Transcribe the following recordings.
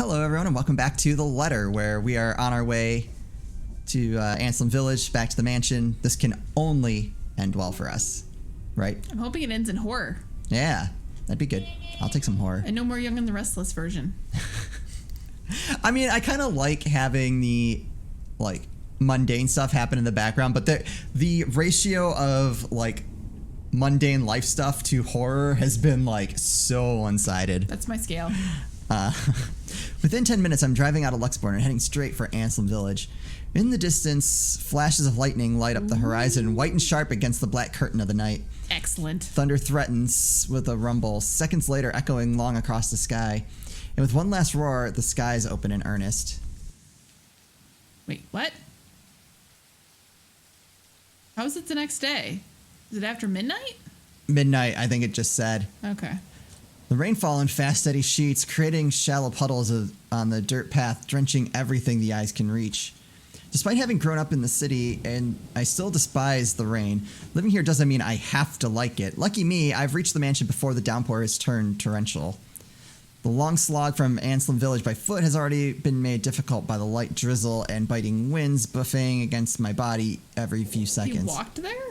Hello, everyone, and welcome back to The Letter, where we are on our way to Anselm Village, back to the mansion. This can only end well for us, right? I'm hoping it ends in horror. Yeah, that'd be good. I'll take some horror. And no more Young and the Restless version. I mean, I kind of like having the, like, mundane stuff happen in the background, but the ratio of, like, mundane life stuff to horror has been, like, so one-sided. That's my scale. Within 10 minutes, I'm driving out of Luxborn and heading straight for Anselm Village. In the distance, flashes of lightning light up the horizon, white and sharp against the black curtain of the night. Excellent. Thunder threatens with a rumble, seconds later echoing long across the sky. And with one last roar, the skies open in earnest. Wait, what? How is it the next day? Is it after midnight? Midnight, I think it just said. Okay. The rainfall in fast, steady sheets, creating shallow puddles on the dirt path, drenching everything the eyes can reach. Despite having grown up in the city, and I still despise the rain, living here doesn't mean I have to like it. Lucky me, I've reached the mansion before the downpour has turned torrential. The long slog from Anselm Village by foot has already been made difficult by the light drizzle and biting winds buffeting against my body every few seconds. You walked there?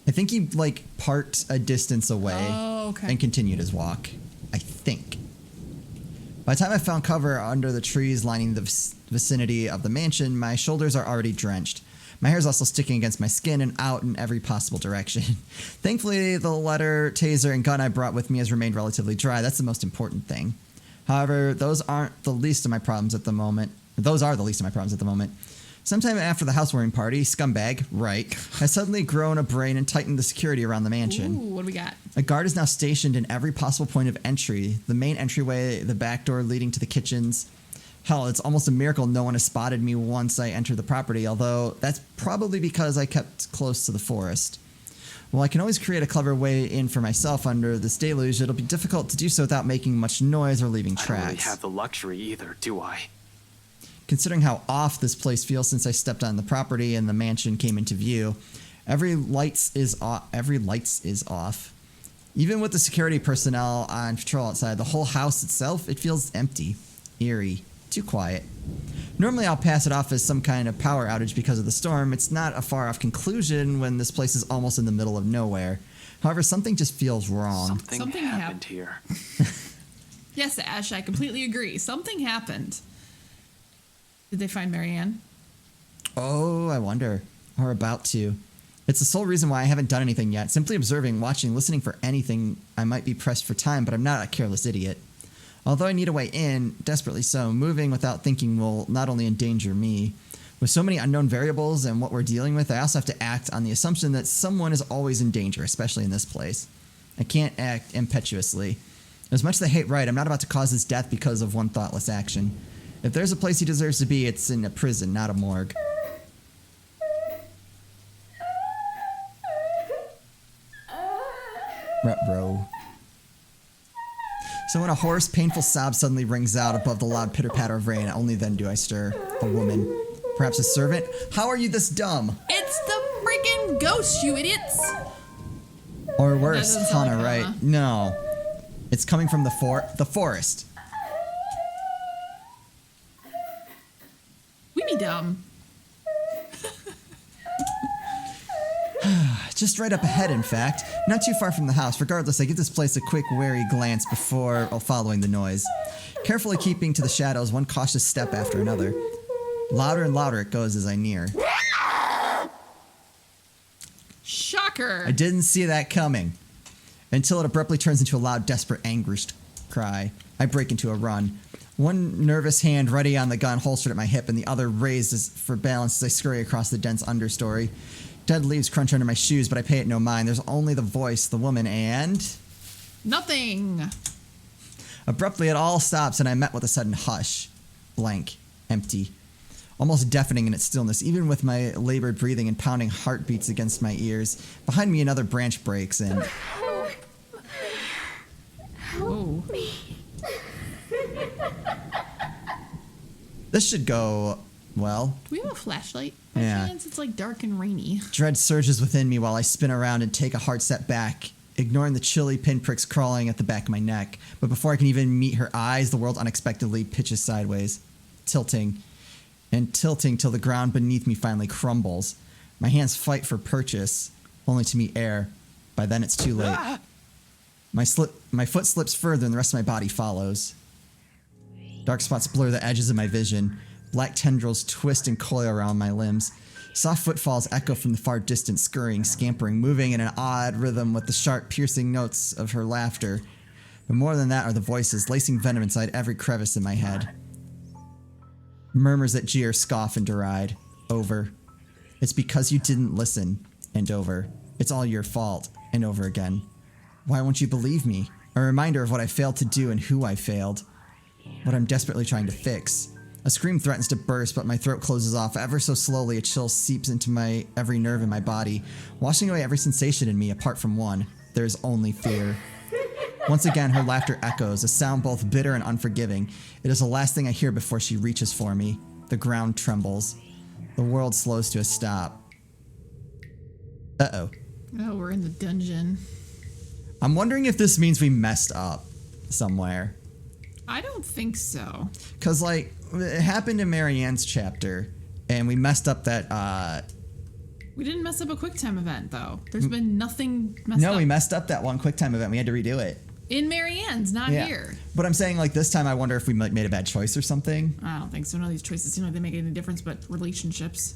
I think he, like, parked a distance away and continued his walk. I think. By the time I found cover under the trees lining the vicinity of the mansion, my shoulders are already drenched. My hair is also sticking against my skin and out in every possible direction. Thankfully, the letter, taser, and gun I brought with me has remained relatively dry. That's the most important thing. However, those aren't the least of my problems at the moment. Those are the least of my problems at the moment. Sometime after the housewarming party, scumbag, Reich, has suddenly grown a brain and tightened the security around the mansion. Ooh, what do we got? A guard is now stationed in every possible point of entry. The main entryway, the back door leading to the kitchens. Hell, it's almost a miracle no one has spotted me once I entered the property, although that's probably because I kept close to the forest. While I can always create a clever way in for myself under this deluge, it'll be difficult to do so without making much noise or leaving tracks. I don't really have the luxury either, do I? Considering how off this place feels since I stepped on the property and the mansion came into view, every lights is off. Even with the security personnel on patrol outside, the whole house itself, it feels empty, eerie, too quiet. Normally I'll pass it off as some kind of power outage because of the storm. It's not a far off conclusion when this place is almost in the middle of nowhere. However, something just feels wrong. Something happened here. Yes, Ash, I completely agree. Something happened. Did they find Marianne? Oh, I wonder. Or about to. It's the sole reason why I haven't done anything yet. Simply observing, watching, listening for anything. I might be pressed for time, but I'm not a careless idiot. Although I need a way in, desperately so, moving without thinking will not only endanger me. With so many unknown variables and what we're dealing with, I also have to act on the assumption that someone is always in danger, especially in this place. I can't act impetuously. As much as I hate Wright, I'm not about to cause his death because of one thoughtless action. If there's a place he deserves to be, it's in a prison, not a morgue. Ruh-roh. So when a hoarse, painful sob suddenly rings out above the loud pitter-patter of rain, only then do I stir. A woman. Perhaps a servant? How are you this dumb? It's the freaking ghost, you idiots! Or worse, Hannah, like right? Hannah. No. It's coming from the forest. We be dumb. Just right up ahead, in fact. Not too far from the house. Regardless, I give this place a quick, wary glance before following the noise. Carefully keeping to the shadows, one cautious step after another. Louder and louder it goes as I near. Shocker! I didn't see that coming. Until it abruptly turns into a loud, desperate, anguished cry. I break into a run. One nervous hand ready on the gun holstered at my hip and the other raised for balance as I scurry across the dense understory. Dead leaves crunch under my shoes, but I pay it no mind. There's only the voice, the woman, and... Nothing! Abruptly, it all stops, and I'm met with a sudden hush. Blank. Empty. Almost deafening in its stillness, even with my labored breathing and pounding heartbeats against my ears. Behind me, another branch breaks, and... Help me. This should go... well. Do we have a flashlight? By Yeah. chance? It's like dark and rainy. Dread surges within me while I spin around and take a hard step back ignoring the chilly pinpricks crawling at the back of my neck. But before I can even meet her eyes, the world unexpectedly pitches sideways, tilting and tilting till the ground beneath me finally crumbles. My hands fight for purchase, only to meet air. By then it's too late. My foot slips further and the rest of my body follows. Dark spots blur the edges of my vision. Black tendrils twist and coil around my limbs. Soft footfalls echo from the far distance, scurrying, scampering, moving in an odd rhythm with the sharp, piercing notes of her laughter. But more than that are the voices, lacing venom inside every crevice in my head. Murmurs that jeer, scoff, and deride. Over. It's because you didn't listen. And over. It's all your fault. And over again. Why won't you believe me? A reminder of what I failed to do and who I failed. What I'm desperately trying to fix. A scream threatens to burst, but my throat closes off ever so slowly. A chill seeps into my every nerve in my body, washing away every sensation in me apart from one. There is only fear. Once again, her laughter echoes, a sound both bitter and unforgiving. It is the last thing I hear before she reaches for me. The ground trembles. The world slows to a stop. Uh-oh. Oh, we're in the dungeon. I'm wondering if this means we messed up somewhere. I don't think so. Because, like, it happened in Marianne's chapter, and we messed up that, We didn't mess up a QuickTime event, though. There's been nothing messed up. No, we messed up that one QuickTime event. We had to redo it. In Marianne's, not here. But I'm saying, like, this time I wonder if we made a bad choice or something. I don't think so. None of these choices seem like they make any difference but relationships.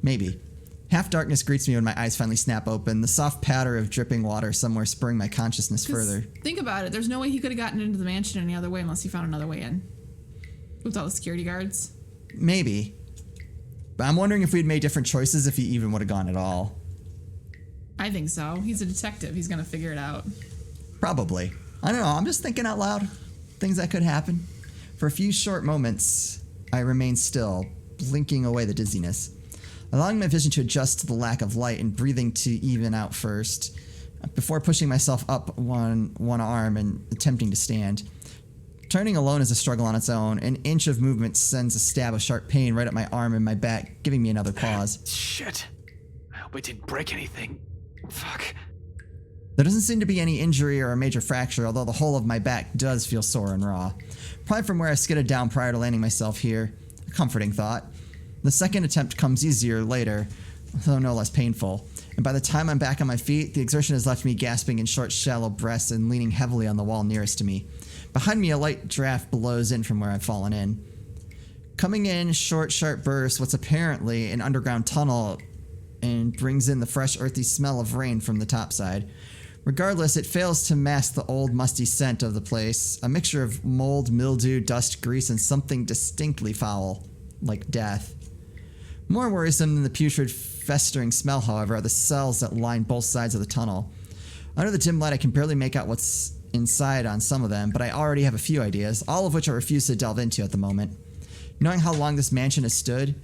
Maybe. Half darkness greets me when my eyes finally snap open, the soft patter of dripping water somewhere spurring my consciousness further. Think about it. There's no way he could have gotten into the mansion any other way unless he found another way in. With all the security guards. Maybe. But I'm wondering if we'd made different choices if he even would have gone at all. I think so. He's a detective. He's going to figure it out. Probably. I don't know. I'm just thinking out loud. Things that could happen. For a few short moments, I remain still, blinking away the dizziness. Allowing my vision to adjust to the lack of light and breathing to even out first, before pushing myself up one arm and attempting to stand. Turning alone is a struggle on its own. An inch of movement sends a stab of sharp pain right up my arm and my back, giving me another pause. Shit. I hope I didn't break anything. Fuck. There doesn't seem to be any injury or a major fracture, although the whole of my back does feel sore and raw. Probably from where I skidded down prior to landing myself here. A comforting thought. The second attempt comes easier later, though no less painful. And by the time I'm back on my feet, the exertion has left me gasping in short, shallow breaths and leaning heavily on the wall nearest to me. Behind me, a light draft blows in from where I've fallen in. Coming in short, sharp bursts, what's apparently an underground tunnel, and brings in the fresh, earthy smell of rain from the topside. Regardless, it fails to mask the old, musty scent of the place, a mixture of mold, mildew, dust, grease, and something distinctly foul, like death. More worrisome than the putrid, festering smell, however, are the cells that line both sides of the tunnel. Under the dim light, I can barely make out what's inside on some of them, but I already have a few ideas, all of which I refuse to delve into at the moment. Knowing how long this mansion has stood,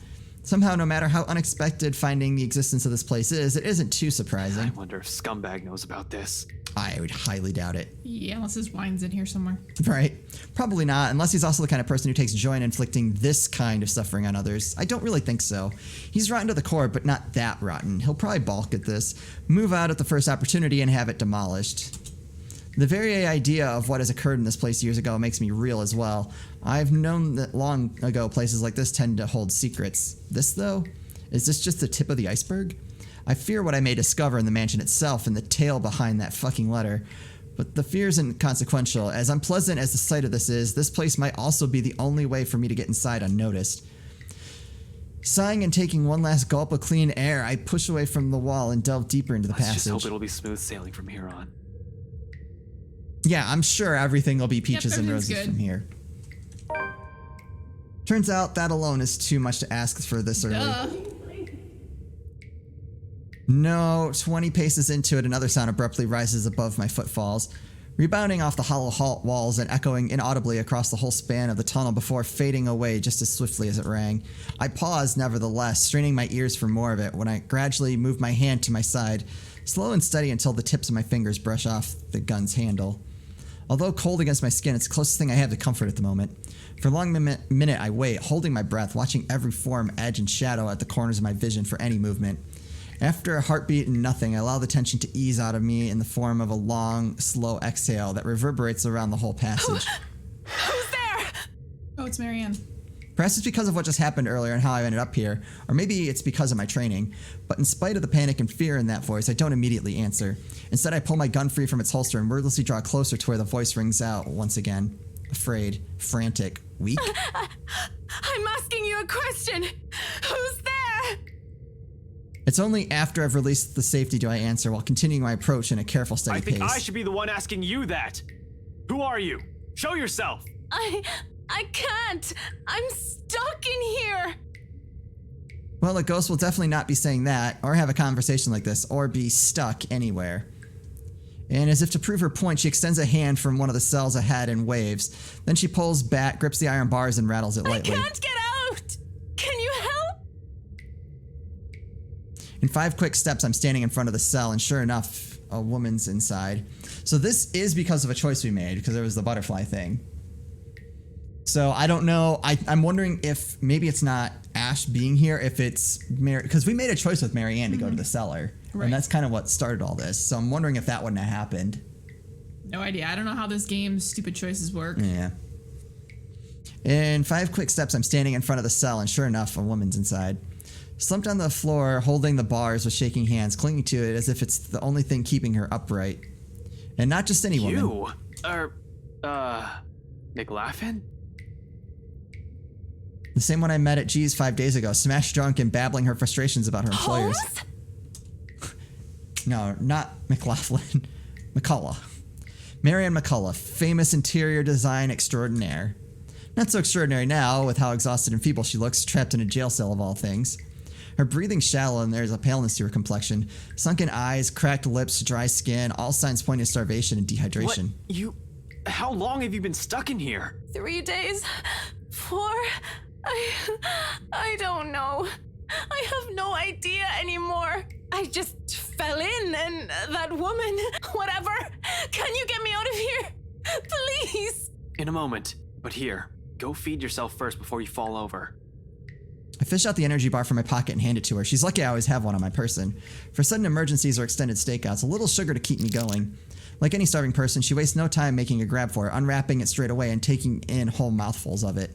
somehow, no matter how unexpected finding the existence of this place is, it isn't too surprising. I wonder if Scumbag knows about this. I would highly doubt it. Yeah, unless his wine's in here somewhere. Right. Probably not, unless he's also the kind of person who takes joy in inflicting this kind of suffering on others. I don't really think so. He's rotten to the core, but not that rotten. He'll probably balk at this, move out at the first opportunity, and have it demolished. The very idea of what has occurred in this place years ago makes me reel as well. I've known that long ago places like this tend to hold secrets. This, though? Is this just the tip of the iceberg? I fear what I may discover in the mansion itself and the tale behind that fucking letter. But the fear isn't consequential. As unpleasant as the sight of this place might also be the only way for me to get inside unnoticed. Sighing and taking one last gulp of clean air, I push away from the wall and delve deeper into the passage. Let's just hope it'll be smooth sailing from here on. Yeah, I'm sure everything will be peaches and roses from here. Turns out that alone is too much to ask for this early. Duh. No, 20 paces into it, another sound abruptly rises above my footfalls, rebounding off the hollow halt walls and echoing inaudibly across the whole span of the tunnel before fading away just as swiftly as it rang. I paused, nevertheless, straining my ears for more of it when I gradually moved my hand to my side, slow and steady until the tips of my fingers brush off the gun's handle. Although cold against my skin, it's the closest thing I have to comfort at the moment. For a long minute, I wait, holding my breath, watching every form, edge, and shadow at the corners of my vision for any movement. After a heartbeat and nothing, I allow the tension to ease out of me in the form of a long, slow exhale that reverberates around the whole passage. Who's there? Oh, it's Marianne. Perhaps it's because of what just happened earlier and how I ended up here, or maybe it's because of my training, but in spite of the panic and fear in that voice, I don't immediately answer. Instead, I pull my gun free from its holster and wordlessly draw closer to where the voice rings out once again. Afraid, frantic, weak. I'm asking you a question. Who's there? It's only after I've released the safety do I answer while continuing my approach in a careful, steady pace. I think I should be the one asking you that. Who are you? Show yourself. I can't. I'm stuck in here. Well, a ghost will definitely not be saying that, or have a conversation like this, or be stuck anywhere. And as if to prove her point, she extends a hand from one of the cells ahead and waves. Then she pulls back, grips the iron bars, and rattles it lightly. I can't get out. Can you help? In 5 quick steps, I'm standing in front of the cell, and sure enough, a woman's inside. So this is because of a choice we made, because there was the butterfly thing. So I don't know. I'm wondering if maybe it's not Ash being here, if it's because we made a choice with Marianne to go to the cellar. Right. And that's kind of what started all this. So I'm wondering if that wouldn't have happened. No idea. I don't know how this game's stupid choices work. Yeah. In 5 quick steps, I'm standing in front of the cell, and sure enough, a woman's inside. Slumped on the floor, holding the bars with shaking hands, clinging to it as if it's the only thing keeping her upright. And not just any woman. You are, McLaughlin? The same one I met at G's 5 days ago, smashed drunk and babbling her frustrations about her employers. Holmes? No, not McLaughlin. McCullough. Marianne McCullough, famous interior design extraordinaire. Not so extraordinary now, with how exhausted and feeble she looks, trapped in a jail cell of all things. Her breathing's shallow and there's a paleness to her complexion. Sunken eyes, cracked lips, dry skin, all signs pointing to starvation and dehydration. What? How long have you been stuck in here? 3 days? 4? I don't know. I have no idea anymore. I just fell in and that woman, whatever. Can you get me out of here? Please. In a moment. But here, go feed yourself first before you fall over. I fish out the energy bar from my pocket and hand it to her. She's lucky I always have one on my person. For sudden emergencies or extended stakeouts, a little sugar to keep me going. Like any starving person, she wastes no time making a grab for it, unwrapping it straight away and taking in whole mouthfuls of it.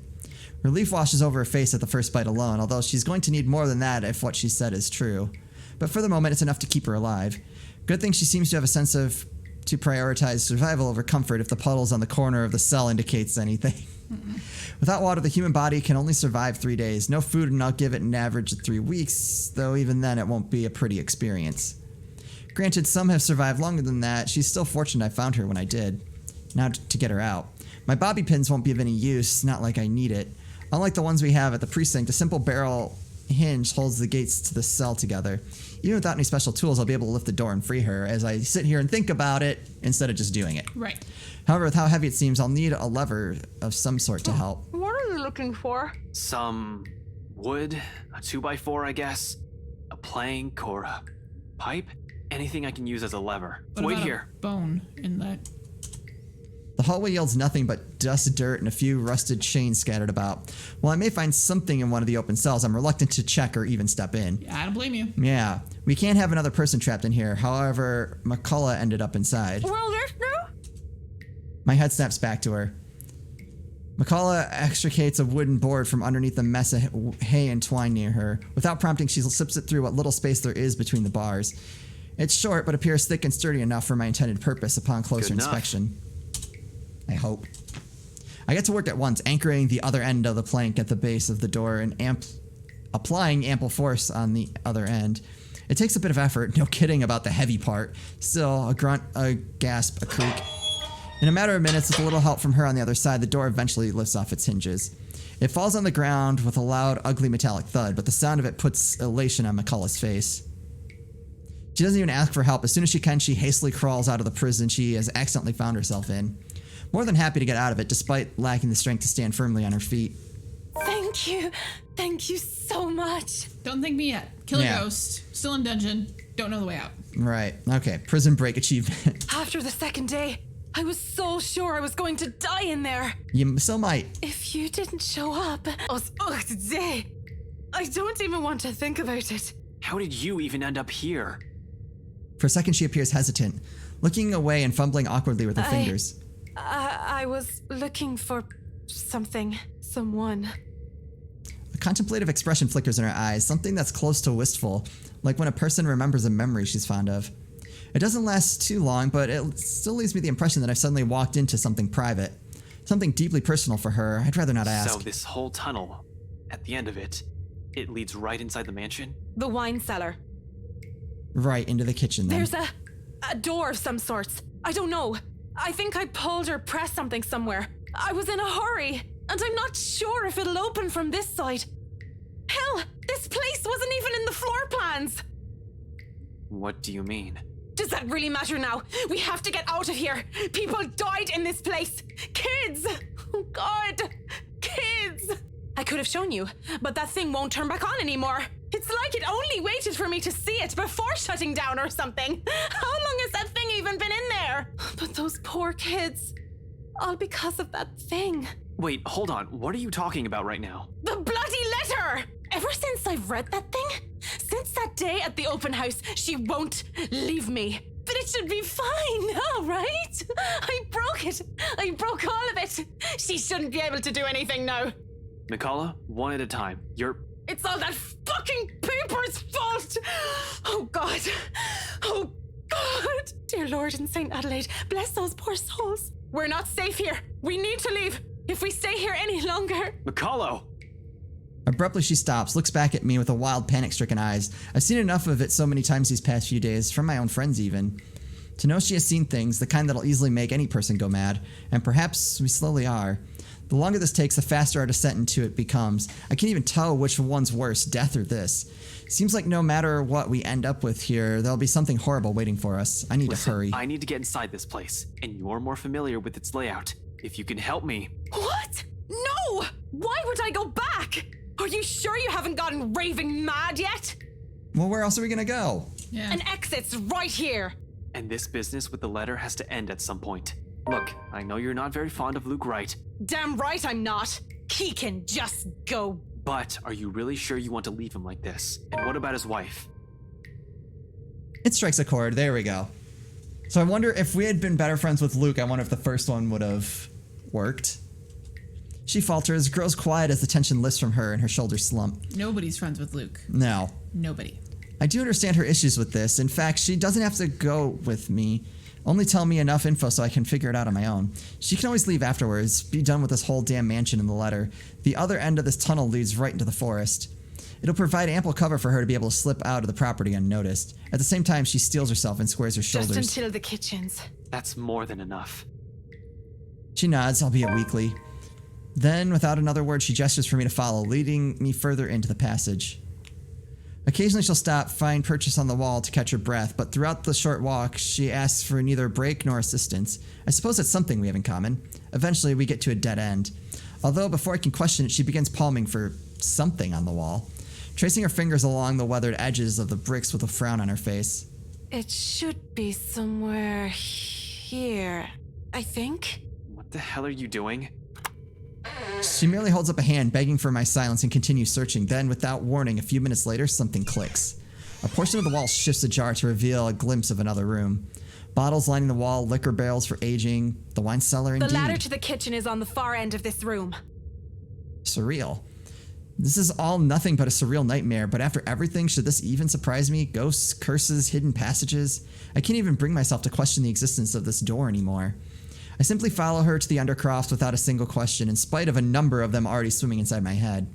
Relief washes over her face at the first bite alone, although she's going to need more than that if what she said is true. But for the moment, it's enough to keep her alive. Good thing she seems to have a sense of to prioritize survival over comfort if the puddles on the corner of the cell indicates anything. Without water, the human body can only survive 3 days. No food, and I'll give it an average of 3 weeks, though even then it won't be a pretty experience. Granted, some have survived longer than that. She's still fortunate I found her when I did. Now to get her out. My bobby pins won't be of any use, not like I need it. Unlike the ones we have at the precinct, a simple barrel hinge holds the gates to the cell together. Even without any special tools, I'll be able to lift the door and free her as I sit here and think about it instead of just doing it. Right. However, with how heavy it seems, I'll need a lever of some sort to help. What are you looking for? Some wood, a 2x4, I guess, a plank or a pipe, anything I can use as a lever. What Wait about here. a bone in that? The hallway yields nothing but dust, dirt, and a few rusted chains scattered about. While I may find something in one of the open cells, I'm reluctant to check or even step in. Yeah, I don't blame you. Yeah, we can't have another person trapped in here. However, McCullough ended up inside. Well, there's no. My head snaps back to her. McCullough extricates a wooden board from underneath a mess of hay and twine near her. Without prompting, she slips it through what little space there is between the bars. It's short, but appears thick and sturdy enough for my intended purpose upon closer inspection. I hope. I get to work at once, anchoring the other end of the plank at the base of the door and applying ample force on the other end. It takes a bit of effort, no kidding about the heavy part. Still, a grunt, a gasp, a creak. In a matter of minutes, with a little help from her on the other side, the door eventually lifts off its hinges. It falls on the ground with a loud, ugly metallic thud, but the sound of it puts elation on McCullough's face. She doesn't even ask for help. As soon as she can, she hastily crawls out of the prison she has accidentally found herself in. More than happy to get out of it, despite lacking the strength to stand firmly on her feet. Thank you. Thank you so much. Don't thank me yet. Kill a ghost. Still in dungeon. Don't know the way out. Right. Okay. Prison break achievement. After the second day, I was so sure I was going to die in there. You still might. If you didn't show up, I don't even want to think about it. How did you even end up here? For a second, she appears hesitant, looking away and fumbling awkwardly with her fingers. I was looking for something, someone. A contemplative expression flickers in her eyes, something that's close to wistful, like when a person remembers a memory she's fond of. It doesn't last too long, but it still leaves me the impression that I've suddenly walked into something private. Something deeply personal for her. I'd rather not ask. So this whole tunnel, at the end of it, it leads right inside the mansion? The wine cellar. Right into the kitchen, then. There's a door of some sorts. I don't know. I think I pulled or pressed something somewhere. I was in a hurry, and I'm not sure if it'll open from this side. Hell, this place wasn't even in the floor plans! What do you mean? Does that really matter now? We have to get out of here! People died in this place! Kids! Oh God! Kids! I could have shown you, but that thing won't turn back on anymore. It's like it only waited for me to see it before shutting down or something. How long has that thing even been in there? But those poor kids. All because of that thing. Wait, hold on. What are you talking about right now? The bloody letter! Ever since I've read that thing, since that day at the open house, she won't leave me. But it should be fine now, right? I broke it. I broke all of it. She shouldn't be able to do anything now. Nicola, one at a time. It's all that fucking paper's fault! Oh God! Oh God! Dear Lord in St. Adelaide, bless those poor souls. We're not safe here. We need to leave. If we stay here any longer... Mikalo! Abruptly, she stops, looks back at me with a wild, panic-stricken eyes. I've seen enough of it so many times these past few days, from my own friends even, to know she has seen things, the kind that'll easily make any person go mad, and perhaps we slowly are. The longer this takes, the faster our descent into it becomes. I can't even tell which one's worse, death or this. Seems like no matter what we end up with here, there'll be something horrible waiting for us. I need to hurry. I need to get inside this place, and you're more familiar with its layout. If you can help me... What? No! Why would I go back? Are you sure you haven't gotten raving mad yet? Well, where else are we gonna go? Yeah. An exit's right here. And this business with the letter has to end at some point. Look, I know you're not very fond of Luke Wright. Damn right I'm not. He can just go. But are you really sure you want to leave him like this? And what about his wife? It strikes a chord. There we go. So I wonder if we had been better friends with Luke, I wonder if the first one would have worked. She falters, grows quiet as the tension lifts from her and her shoulders slump. Nobody's friends with Luke. No. Nobody. I do understand her issues with this. In fact, she doesn't have to go with me. Only tell me enough info so I can figure it out on my own. She can always leave afterwards, be done with this whole damn mansion in the letter. The other end of this tunnel leads right into the forest. It'll provide ample cover for her to be able to slip out of the property unnoticed. At the same time, she steels herself and squares her shoulders. Just until the kitchens. That's more than enough. She nods, albeit weakly. Then, without another word, she gestures for me to follow, leading me further into the passage. Occasionally she'll stop, find purchase on the wall to catch her breath, but throughout the short walk, she asks for neither a break nor assistance. I suppose that's something we have in common. Eventually, we get to a dead end. Although, before I can question it, she begins palming for something on the wall, tracing her fingers along the weathered edges of the bricks with a frown on her face. It should be somewhere here, I think. What the hell are you doing? She merely holds up a hand, begging for my silence, and continues searching. Then, without warning, a few minutes later, something clicks. A portion of the wall shifts ajar to reveal a glimpse of another room. Bottles lining the wall, liquor barrels for aging, the wine cellar indeed. The ladder to the kitchen is on the far end of this room. Surreal. This is all nothing but a surreal nightmare, but after everything, should this even surprise me? Ghosts, curses, hidden passages? I can't even bring myself to question the existence of this door anymore. I simply follow her to the undercroft without a single question, in spite of a number of them already swimming inside my head.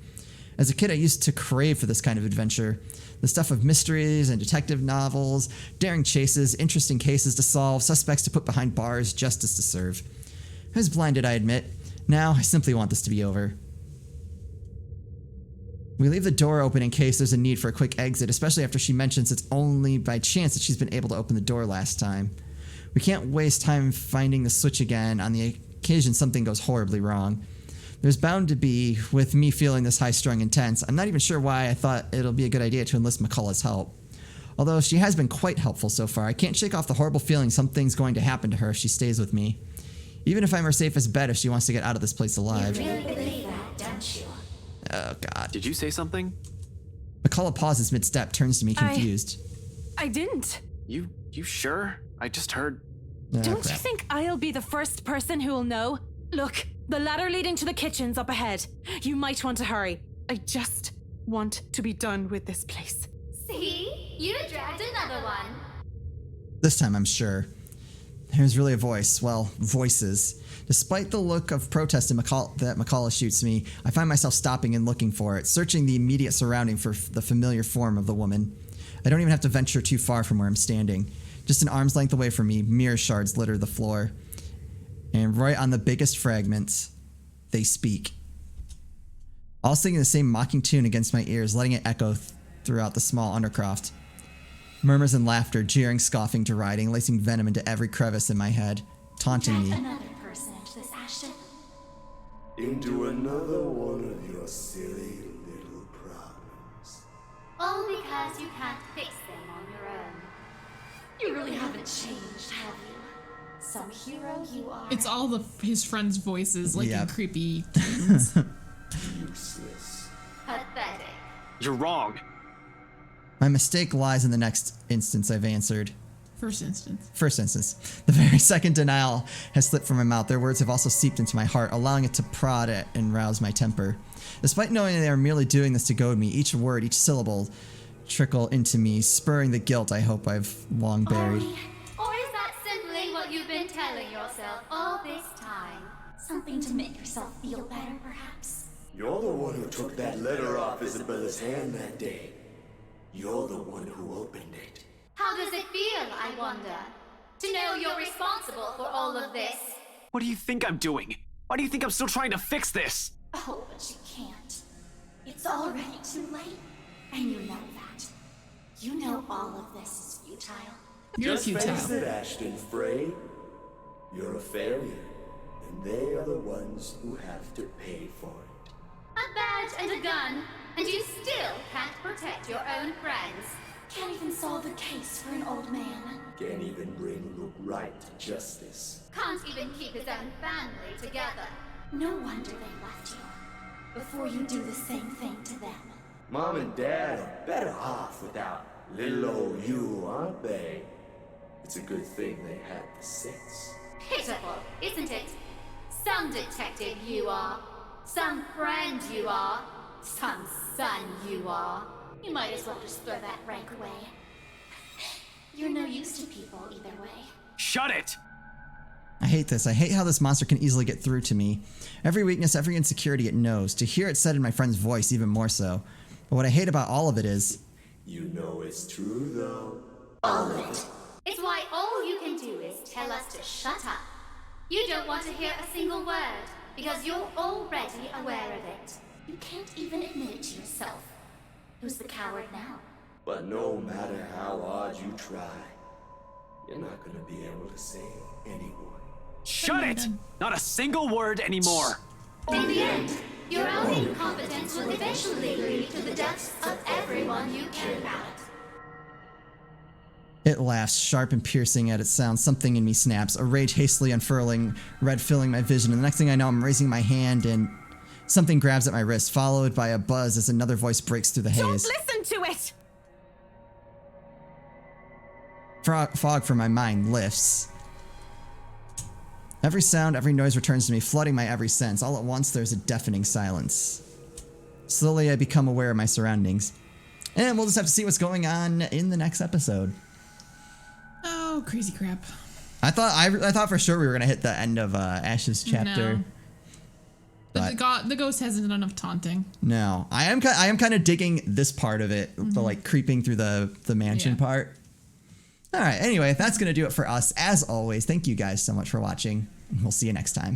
As a kid, I used to crave for this kind of adventure. The stuff of mysteries and detective novels, daring chases, interesting cases to solve, suspects to put behind bars, justice to serve. I was blinded, I admit. Now, I simply want this to be over. We leave the door open in case there's a need for a quick exit, especially after she mentions it's only by chance that she's been able to open the door last time. We can't waste time finding the switch again on the occasion something goes horribly wrong. There's bound to be, with me feeling this high-strung intense. I'm not even sure why I thought it'll be a good idea to enlist McCullough's help. Although she has been quite helpful so far, I can't shake off the horrible feeling something's going to happen to her if she stays with me. Even if I'm her safest bet if she wants to get out of this place alive. You really believe that, don't you? Oh, God. Did you say something? McCullough pauses mid-step, turns to me confused. I didn't. You sure? I just heard. Don't you Crap. think I'll be the first person who will know? Look, the ladder leading to the kitchen's up ahead. You might want to hurry. I just want to be done with this place. See? You dragged another one. This time I'm sure. There's really a voice. Well, voices. Despite the look of protest that McCullough shoots me, I find myself stopping and looking for it, searching the immediate surrounding for the familiar form of the woman. I don't even have to venture too far from where I'm standing. Just an arm's length away from me, mirror shards litter the floor. And right on the biggest fragments, they speak. All singing the same mocking tune against my ears, letting it echo throughout the small undercroft. Murmurs and laughter, jeering, scoffing, deriding, lacing venom into every crevice in my head, taunting me. Another person into this, Ashton. Into another one of your silly little problems. All because you can't fix them on your own. You really haven't changed, have you? Some hero you are. It's all his friends' voices, like in Yep. creepy tones. Useless. Pathetic. You're wrong. My mistake lies in the next instance I've answered. First instance. First instance. The very second denial has slipped from my mouth. Their words have also seeped into my heart, allowing it to prod it and rouse my temper. Despite knowing they are merely doing this to goad me, each word, each syllable trickle into me, spurring the guilt I hope I've long buried. Or is that simply what you've been telling yourself all this time? Something to make yourself feel better, perhaps? You're the one who took that letter off Isabella's hand that day. You're the one who opened it. How does it feel, I wonder? To know you're responsible for all of this? What do you think I'm doing? Why do you think I'm still trying to fix this? Oh, but you can't. It's already too late. And you know that. You know all of this is futile. You're Just face futile. it, Ashton Frey. You're a failure, and they are the ones who have to pay for it. A badge and a gun, and you still can't protect your own friends. Can't even solve a case for an old man. Can't even bring Luke right to justice. Can't even keep his own family together. No wonder they left you. Before you do the same thing to them. Mom and Dad are better off without little old you, aren't they? It's a good thing they had the sense. Pitiful, isn't it? Some detective you are. Some friend you are. Some son you are. You might as well just throw that rank away. You're no use to people either way. Shut it! I hate this. I hate how this monster can easily get through to me. Every weakness, every insecurity it knows. To hear it said in my friend's voice, even more so. But what I hate about all of it is... You know it's true, though. All of it. It's why all you can do is tell us to shut up. You don't want to hear a single word, because you're already aware of it. You can't even admit it to yourself. Who's the coward now? But no matter how hard you try, you're not gonna be able to save anyone. Shut it! Not a single word anymore. In the end, your own incompetence will eventually lead to the deaths of everyone you care about. It laughs, sharp and piercing at its sound. Something in me snaps, a rage hastily unfurling, red filling my vision. And the next thing I know, I'm raising my hand and something grabs at my wrist, followed by a buzz as another voice breaks through the Don't haze. listen to it! Fog from my mind lifts. Every sound, every noise returns to me, flooding my every sense. All at once, there's a deafening silence. Slowly, I become aware of my surroundings. And we'll just have to see what's going on in the next episode. Oh, crazy crap. I thought for sure we were gonna hit the end of Ash's chapter. No. But The ghost hasn't done enough taunting. no, I am kind of digging this part of it, the like creeping through the mansion Yeah. part. All right. Anyway, that's gonna do it for us. As always, thank you guys so much for watching. We'll see you next time.